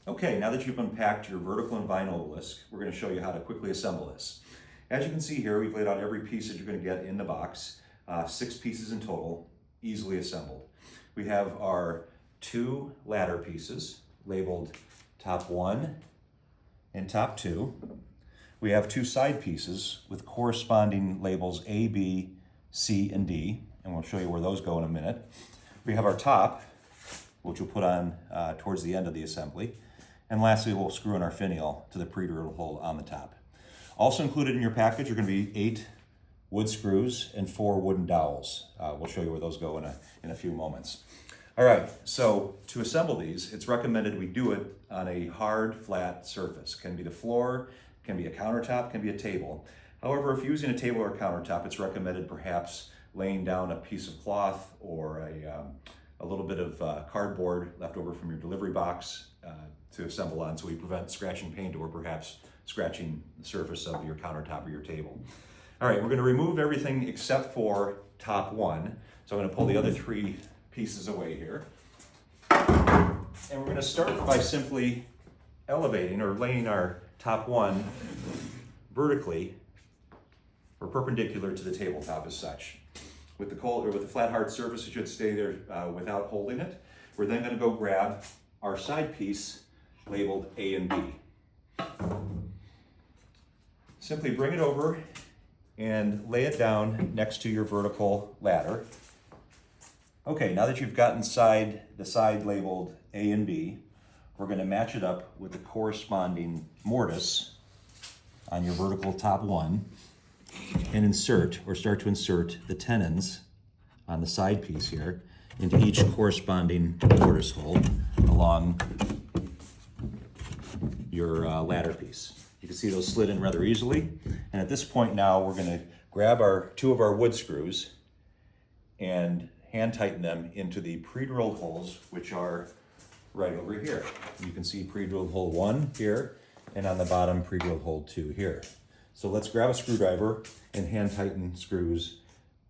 Okay, now that you've unpacked your vertical and vine obelisk, we're going to show you how to quickly assemble this. As you can see here, we've laid out every piece that you're going to get in the box, 6 pieces in total, easily assembled. We have our 2 ladder pieces labeled top 1 and top 2. We have 2 side pieces with corresponding labels A, B, C, and D, and we'll show you where those go in a minute. We have our top, which we'll put on towards the end of the assembly. And lastly, we'll screw in our finial to the pre-drilled hole on the top. Also included in your package are going to be 8 wood screws and 4 wooden dowels. We'll show you where those go in a few moments. All right, so to assemble these, it's recommended we do it on a hard, flat surface. Can be the floor, can be a countertop, can be a table. However, if you're using a table or a countertop, it's recommended perhaps laying down a piece of cloth or a little bit of cardboard left over from your delivery box to assemble on, so we prevent scratching paint or perhaps scratching the surface of your countertop or your table. All right, we're going to remove everything except for top 1. So I'm going to pull the other 3 pieces away here. And we're going to start by simply elevating or laying our top 1 vertically or perpendicular to the tabletop as such. With the flat hard surface, it should stay there without holding it. We're then going to go grab our side piece labeled A and B. Simply bring it over and lay it down next to your vertical ladder. Okay, now that you've gotten the side labeled A and B, we're going to match it up with the corresponding mortise on your vertical top 1 and start to insert the tenons on the side piece here into each corresponding mortise hole along your ladder piece. You can see those slid in rather easily. And at this point now, we're going to grab 2 of our wood screws and hand tighten them into the pre-drilled holes, which are right over here. You can see pre-drilled hole 1 here, and on the bottom pre-drilled hole 2 here. So let's grab a screwdriver and hand tighten screws,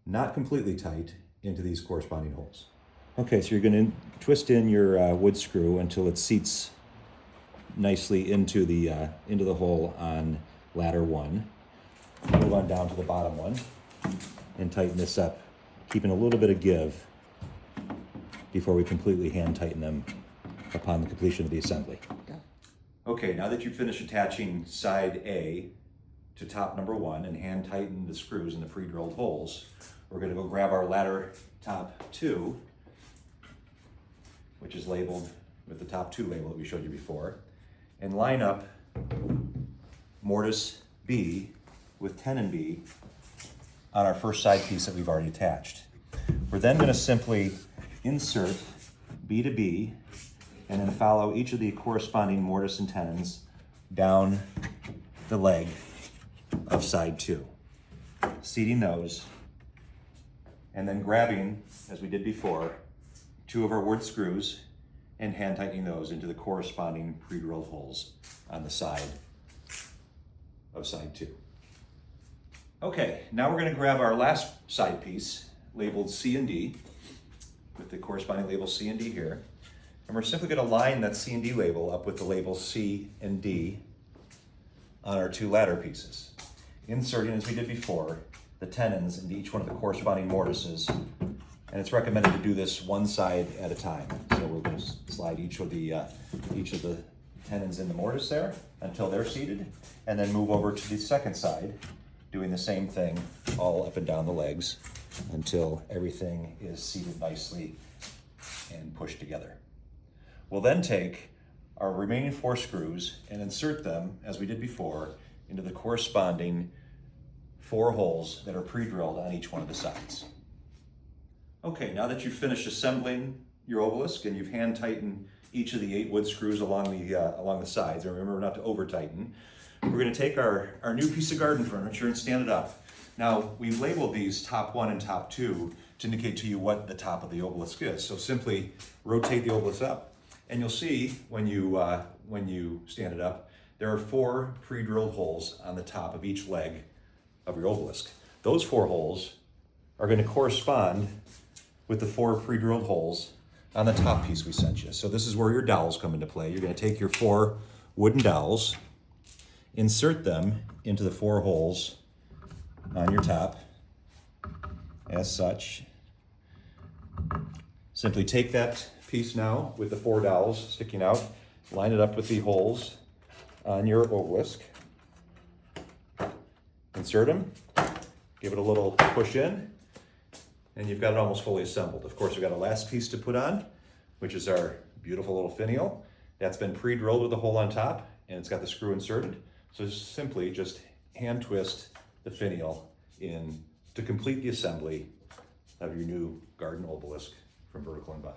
not completely tight, into these corresponding holes. Okay, so you're going to twist in your wood screw until it seats nicely into the hole on ladder 1. Move on down to the bottom one and tighten this up, keeping a little bit of give before we completely hand tighten them upon the completion of the assembly. Okay, now that you've finished attaching side A to top number 1 and hand tighten the screws in the pre-drilled holes, we're going to go grab our ladder top 2, which is labeled with the top 2 label that we showed you before, and line up mortise B with tenon B on our first side piece that we've already attached. We're then going to simply insert B to B and then follow each of the corresponding mortise and tenons down the leg of side 2, seating those, and then grabbing, as we did before, 2 of our wood screws and hand tightening those into the corresponding pre-drilled holes on the side of side 2. Okay, now we're going to grab our last side piece labeled C and D with the corresponding label C and D here, and we're simply going to line that C and D label up with the label C and D on our 2 ladder pieces, inserting, as we did before, the tenons into each one of the corresponding mortises. And it's recommended to do this one side at a time. So we'll just slide each of the tenons in the mortise there until they're seated, and then move over to the second side, doing the same thing all up and down the legs until everything is seated nicely and pushed together. We'll then take our remaining 4 screws and insert them, as we did before, into the corresponding 4 holes that are pre-drilled on each one of the sides. Okay, now that you've finished assembling your obelisk and you've hand tightened each of the 8 wood screws along the sides, and remember not to over tighten, we're going to take our new piece of garden furniture and stand it up. Now, we've labeled these top 1 and top 2 to indicate to you what the top of the obelisk is. So simply rotate the obelisk up, and you'll see when you stand it up, there are 4 pre-drilled holes on the top of each leg of your obelisk. Those 4 holes are going to correspond with the 4 pre-drilled holes on the top piece we sent you. So this is where your dowels come into play. You're going to take your 4 wooden dowels, insert them into the 4 holes on your top, as such. Simply take that piece now with the 4 dowels sticking out, line it up with the holes on your obelisk, insert them, give it a little push in, and you've got it almost fully assembled. Of course, we've got a last piece to put on, which is our beautiful little finial. That's been pre-drilled with a hole on top, and it's got the screw inserted. So simply just hand twist the finial in to complete the assembly of your new garden obelisk from Vertical and Vine.